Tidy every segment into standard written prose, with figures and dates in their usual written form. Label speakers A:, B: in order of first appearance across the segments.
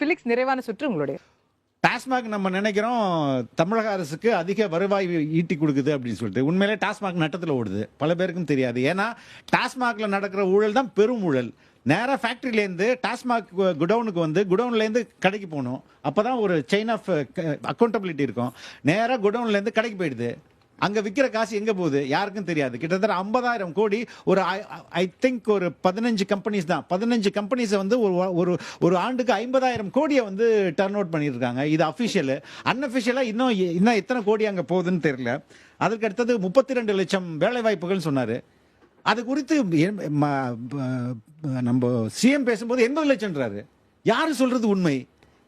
A: பிலிக்ஸ் நிறைவான சுற்று உங்களுடைய.
B: டாஸ்மாக் நம்ம நினைக்கிறோம் தமிழக அரசுக்கு அதிக வருவாய் ஈட்டி கொடுக்குது அப்படின்னு சொல்லிட்டு, உண்மையிலே டாஸ்மாக் நட்டத்தில் ஓடுது, பல பேருக்கும் தெரியாது. ஏன்னா டாஸ்மாக்ல நடக்கிற ஊழல் தான் பெரும் ஊழல். நேராக ஃபேக்ட்ரியிலேருந்து டாஸ்மாக் குடவுனுக்கு வந்து குடவுன்லேருந்து கடைக்கு போகணும், அப்போ தான் ஒரு செயின் ஆஃப் அக்கௌண்டபிலிட்டி இருக்கும். நேராக குடவுன்லேருந்து கடைக்கு போயிடுது, அங்க விற்கிற காசு எங்க போகுது யாருக்கும் தெரியாது. கிட்டத்தட்ட 50,000 கோடி, ஒரு ஐ திங்க் ஒரு 15 கம்பெனிஸ் தான், 15 கம்பெனிஸை வந்து ஒரு ஆண்டுக்கு 50,000 கோடியை வந்து டர்ன் அவுட் பண்ணியிருக்காங்க. இது அஃபிஷியல். அன்அஃபிஷியலா இன்னும் எத்தனை கோடி அங்க போகுதுன்னு தெரியல. அதுக்கு அடுத்தது 32 லட்சம் வேலை வாய்ப்புகள் சொன்னாரு. அது குறித்து நம்ம சிஎம் பேசும்போது 80 லட்சம்ன்றாரு. யாரு சொல்றது உண்மை?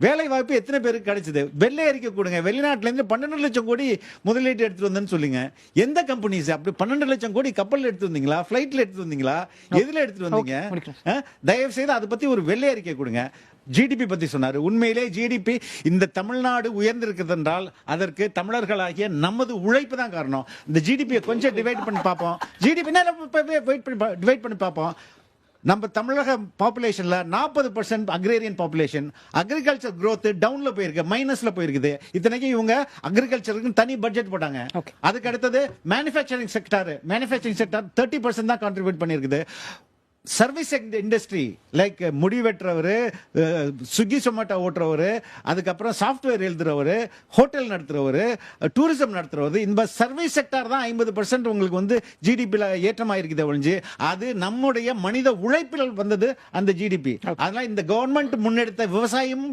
B: வேலை வாய்ப்பு எத்தனை பேருக்கு கிடைச்சது? வெள்ளை அறிக்கை கொடுங்க. வெளிநாட்டுல இருந்து 12 லட்சம் கோடி முதலீட்டு எடுத்துட்டு வந்தேன்னு சொல்லுங்க. எந்த கம்பெனிஸ் அப்படி 12 லட்சம் கோடி கப்பல் எடுத்து வந்தீங்களா, பிளைட்ல எடுத்து வந்தீங்களா, எதுல எடுத்துட்டு வந்தீங்க? தயவு செய்து அதை பத்தி ஒரு வெள்ளை அறிக்கை கொடுங்க. ஜிடிபி பத்தி சொன்னாரு. உண்மையிலே ஜிடிபி இந்த தமிழ்நாடு உயர்ந்திருக்கிறது என்றால் அதற்கு தமிழர்களாகிய நமது உழைப்பு தான் காரணம். இந்த ஜிடிபியை கொஞ்சம் டிவைட் பண்ணி பார்ப்போம். ஜிடிபி டிவைட் பண்ணி பார்ப்போம். நம்ம தமிழக பாப்புலேஷன்ல 40% அக்ரேரியன் பாப்புலேஷன். அக்ரிகல்ச்சர் growth டவுன்ல போயிருக்கு, மைனஸ்ல போயிருக்குது. இத்தனைக்கும் இவங்க அக்ரிகல்ச்சருக்கு தனி பட்ஜெட் போட்டாங்க. அதுக்கு அடுத்தது மேனுஃபேக்சரிங் செக்டார் 30% தான் கான்ட்ரிபியூட் பண்ணிருக்குது. சர்வீஸ் இண்டஸ்ட்ரி லைக் முடி வெட்டுறவர், ஸ்விக்கி சொமேட்டோ ஓட்டுறவர், அதுக்கப்புறம் சாஃப்ட்வேர் எழுதுறவர், ஹோட்டல் நடத்துறவர், டூரிசம் நடத்துறவர், இந்த சர்வீஸ் செக்டார் தான் 50% உங்களுக்கு வந்து ஜிடிபியில் ஏற்றமாயிருக்குது ஒழிஞ்சு அது நம்முடைய மனித உழைப்பில் வந்தது அந்த ஜிடிபி. அதனால இந்த கவர்மெண்ட் முன்னெடுத்த விவசாயம்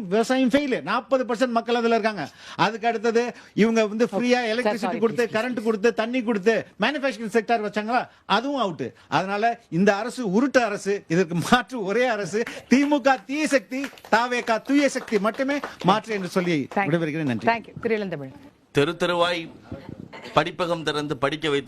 B: ஃபெயில். 40% மக்கள் அதில் இருக்காங்க. அதுக்கு அடுத்தது இவங்க வந்து ஃப்ரீயா எலக்ட்ரிசிட்டி கொடுத்து, கரண்ட் கொடுத்து, தண்ணி கொடுத்து மேனுஃபேக்சரிங் செக்டார் வச்சாங்களா, அதுவும் அவுட். அதனால இந்த அரசு உருட்டு அரசு. இதற்கு மாற்று ஒரே அரசு திமுக தீய சக்தி, தாவேகா தூய சக்தி மட்டுமே மாற்று என்று சொல்லி விடைபெறுகிறேன். நன்றி.
A: தேங்க்யூ.
C: தெரு தெருவாய் படிப்பகம் திறந்து படிக்க வைத்த